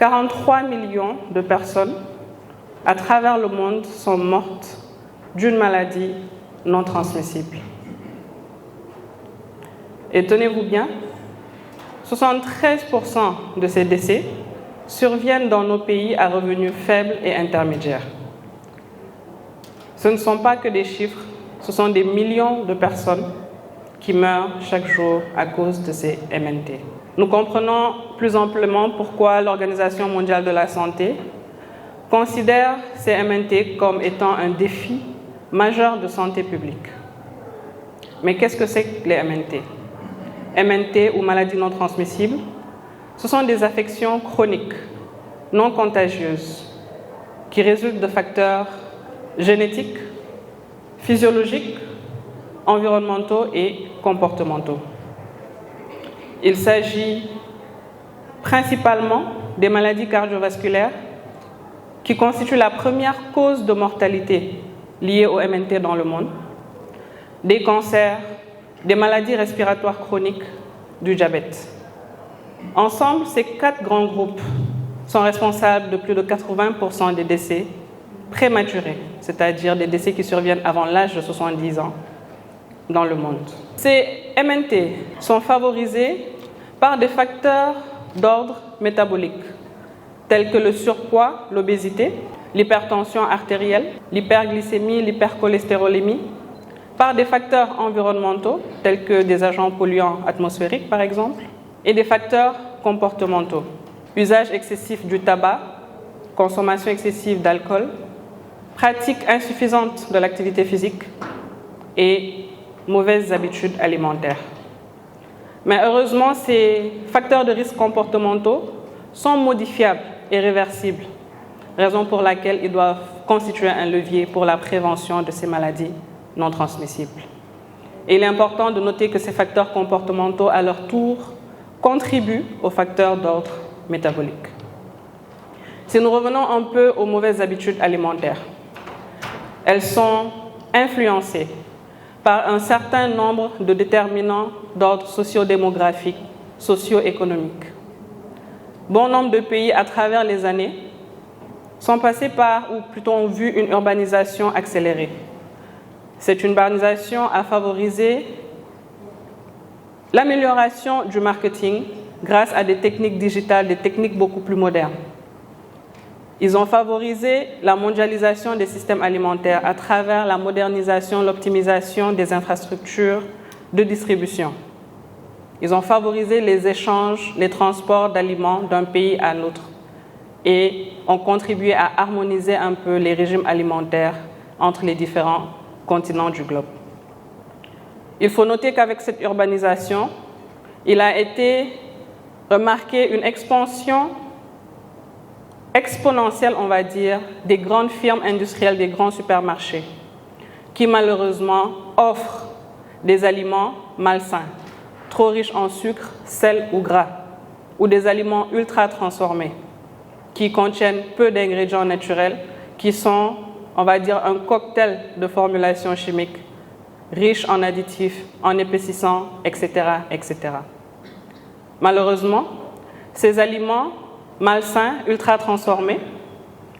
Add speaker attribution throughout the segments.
Speaker 1: 43 millions de personnes à travers le monde sont mortes d'une maladie non transmissible. Et tenez-vous bien, 73% de ces décès surviennent dans nos pays à revenus faibles et intermédiaires. Ce ne sont pas que des chiffres, ce sont des millions de personnes qui meurent chaque jour à cause de ces MNT. Nous comprenons plus amplement pourquoi l'Organisation mondiale de la santé considère ces MNT comme étant un défi majeur de santé publique. Mais qu'est-ce que c'est que les MNT ? MNT ou maladies non transmissibles, ce sont des affections chroniques, non contagieuses, qui résultent de facteurs génétiques, physiologiques, environnementaux et comportementaux. Il s'agit principalement des maladies cardiovasculaires qui constituent la première cause de mortalité liée au MNT dans le monde, des cancers, des maladies respiratoires chroniques, du diabète. Ensemble, ces 4 grands groupes sont responsables de plus de 80% des décès prématurés, c'est-à-dire des décès qui surviennent avant l'âge de 70 ans dans le monde. Ces MNT sont favorisés par des facteurs d'ordre métabolique, tels que le surpoids, l'obésité, l'hypertension artérielle, l'hyperglycémie, l'hypercholestérolémie, par des facteurs environnementaux, tels que des agents polluants atmosphériques par exemple, et des facteurs comportementaux, usage excessif du tabac, consommation excessive d'alcool, pratique insuffisante de l'activité physique et mauvaises habitudes alimentaires. Mais heureusement, ces facteurs de risque comportementaux sont modifiables et réversibles, raison pour laquelle ils doivent constituer un levier pour la prévention de ces maladies non transmissibles. Et il est important de noter que ces facteurs comportementaux, à leur tour, contribuent aux facteurs d'ordre métabolique. Si nous revenons un peu aux mauvaises habitudes alimentaires, elles sont influencées par un certain nombre de déterminants d'ordre socio-démographique, socio-économique. Bon nombre de pays à travers les années sont passés par, ou plutôt ont vu une urbanisation accélérée. Cette urbanisation a favorisé l'amélioration du marketing grâce à des techniques digitales, des techniques beaucoup plus modernes. Ils ont favorisé la mondialisation des systèmes alimentaires à travers la modernisation, l'optimisation des infrastructures de distribution. Ils ont favorisé les échanges, les transports d'aliments d'un pays à l'autre et ont contribué à harmoniser un peu les régimes alimentaires entre les différents continents du globe. Il faut noter qu'avec cette urbanisation, il a été remarqué une expansion exponentielle, on va dire, des grandes firmes industrielles, des grands supermarchés, qui malheureusement offrent des aliments malsains, trop riches en sucre, sel ou gras, ou des aliments ultra transformés, qui contiennent peu d'ingrédients naturels, qui sont, on va dire, un cocktail de formulations chimiques, riches en additifs, en épaississants, etc., etc. Malheureusement, ces aliments malsains, ultra transformés,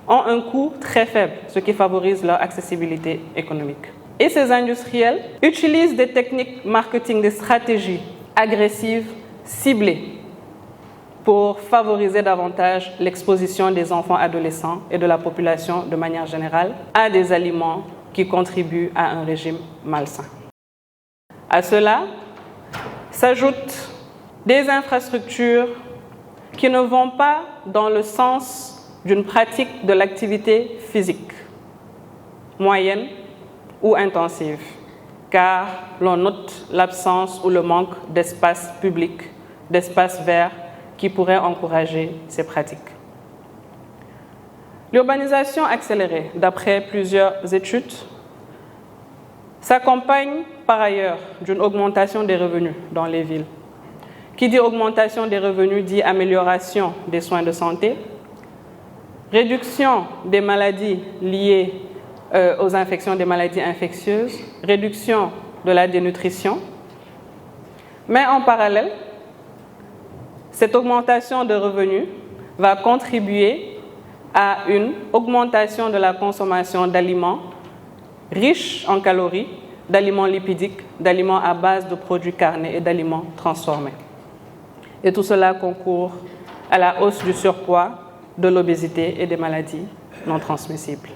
Speaker 1: ont un coût très faible, ce qui favorise leur accessibilité économique. Et ces industriels utilisent des techniques marketing, des stratégies agressives, ciblées, pour favoriser davantage l'exposition des enfants adolescents et de la population de manière générale à des aliments qui contribuent à un régime malsain. À cela s'ajoutent des infrastructures qui ne vont pas dans le sens d'une pratique de l'activité physique, moyenne ou intensive, car l'on note l'absence ou le manque d'espace public, d'espace vert qui pourrait encourager ces pratiques. L'urbanisation accélérée, d'après plusieurs études, s'accompagne par ailleurs d'une augmentation des revenus dans les villes. Qui dit augmentation des revenus dit amélioration des soins de santé, réduction des maladies liées aux infections, des maladies infectieuses, réduction de la dénutrition. Mais en parallèle, cette augmentation de revenus va contribuer à une augmentation de la consommation d'aliments riches en calories, d'aliments lipidiques, d'aliments à base de produits carnés et d'aliments transformés. Et tout cela concourt à la hausse du surpoids, de l'obésité et des maladies non transmissibles.